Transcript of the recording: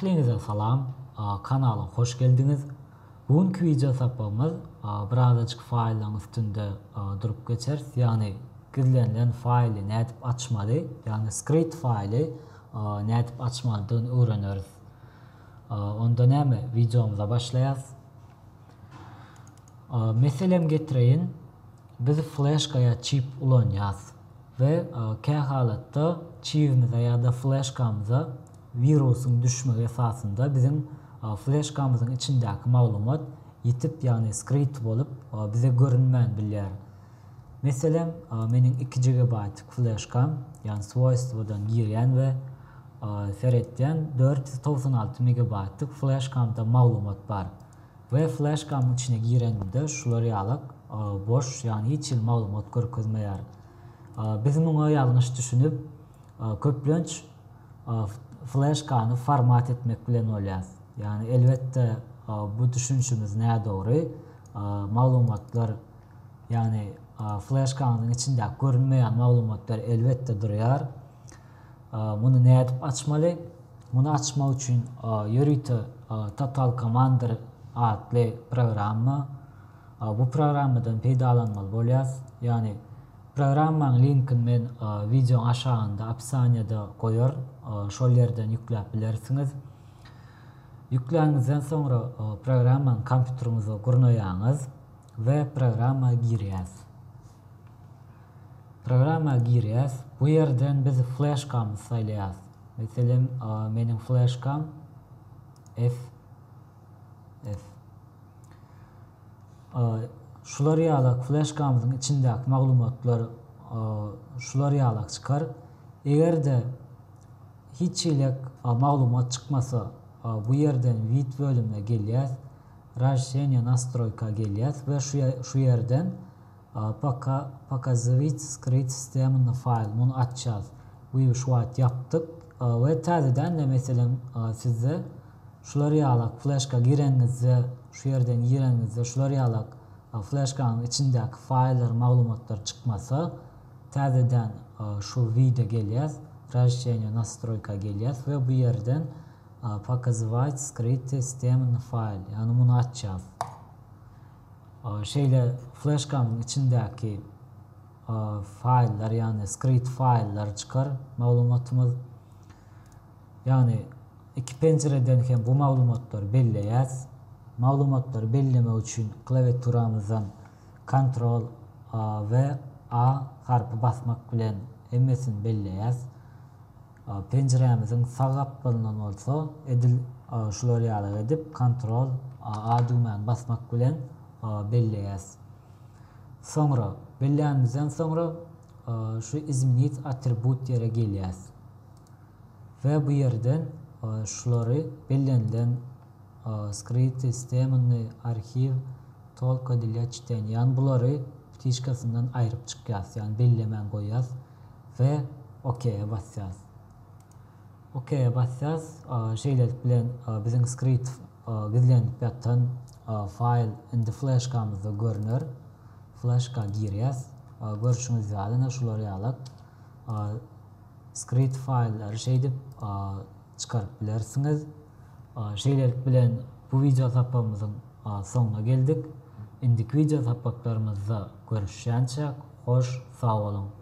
Ahliňize salam, kanala hoş geldiniz. Bugünkü video sapamız birazcık failin üstünde durup geçer. Yani gizlenilen faili nädip açmaly, yani script faili nädip açmalydygyny öwreneriz. Onda näme videomuza başlaýas. Meselem getireyin. Biz flashkaya chip ulanýas ve kä halatda chipimize ýa-da flashkamyza virusun düşmegi esasında bizim flashkamyzyň içindäki maglumat yitip, yani script bolup bize görünmän bilýär. Meselem meniň 2 GB flashkam, yani swojstwodan girýän we seretden 496 MB flashkamda maglumat bar. Ve flashkamyň içine girenimde şular ýalyk boş, yani hiç maglumat görkezmeýär. Biz muňa ýalňyş düşünüp köplenç flashkany format etmek bilen bolýas. Yani elbette bu düşünçimiz näme dogry? Maglumatlar, yani flashkanyň içinde görünmeýän maglumatlar elbette durýar. Muny nädip açmaly? Muny açmak üçin ýörüte Total Commander adly programma. Bu programmadan peýdalanmaly bolýas. Yani programmaň linkini men videoň aşagynda opsiýanyada goýar. Şol ýerden ýükläp bilersiňiz. Ýükläňizden soňra programmaň kompýuteriňize gurnaýaňyz we programma girýäs. Programma girýäs. Bu ýerden biz flashkamy saýlaýas. Meselem meniň flashkam F. Şular ýalyk flashkamyzyň içindäki maglumatlar şular ýalyk çykar. Egerde hiç ilek maglumat çykmasa bu ýerden vid bölümine gelýäs, Расширение настройка gelýäs we şu ýerden показывать скрыть системный fail muny açýas. Bu şu wagt yaptyk we täzeden de meselem sizde şular ýalyk flashka girenizde, şu ýerden girenizde şular ýalyk flashkanyň içindäki faillar, maglumatlar çykmasa täzeden şu video gelýäs, Расширение настройка gelýäs we bu ýerden показывать скрыть системный fail, yani muny açýas. Şeýle flashkamyň içindäki faillar, yani script faillar çykar maglumatymyz. Yani iki pencereden hem bu maglumatlar belleýäs. Maglumatları bellemek üçin klawiaturamyzdan Ctrl ve A harpy basmak bilen emmesini belleýäs. Penceremizin sağ gaplanan bolsa edil şular ýalyk edip Ctrl A düýmeni basmak bilen belleýäs. Soňra belleýänizden soňra şu izmenit attribut ýere gelýäs. Ve bu ýerden şulary bellenilen script sistemini arxiv tolka dilä çiten, yani bulary птичкасынан aýryp çykýas, yani bellemän goýýas ve OK basýas. OK basýas, şeýle bilen biziň script gizlenip ýatan file indi flashkamyzda görünür. Flashka girýäs. Görüşüňiz ýalyna şular ýalyk script file'lar şeýdip çykaryp bilersiňiz. Şeýlelik bilen bu video sapamyzyň soňuna geldik. Indiki video sapaklarymyzda görüşýänçä hoş, sag bolun.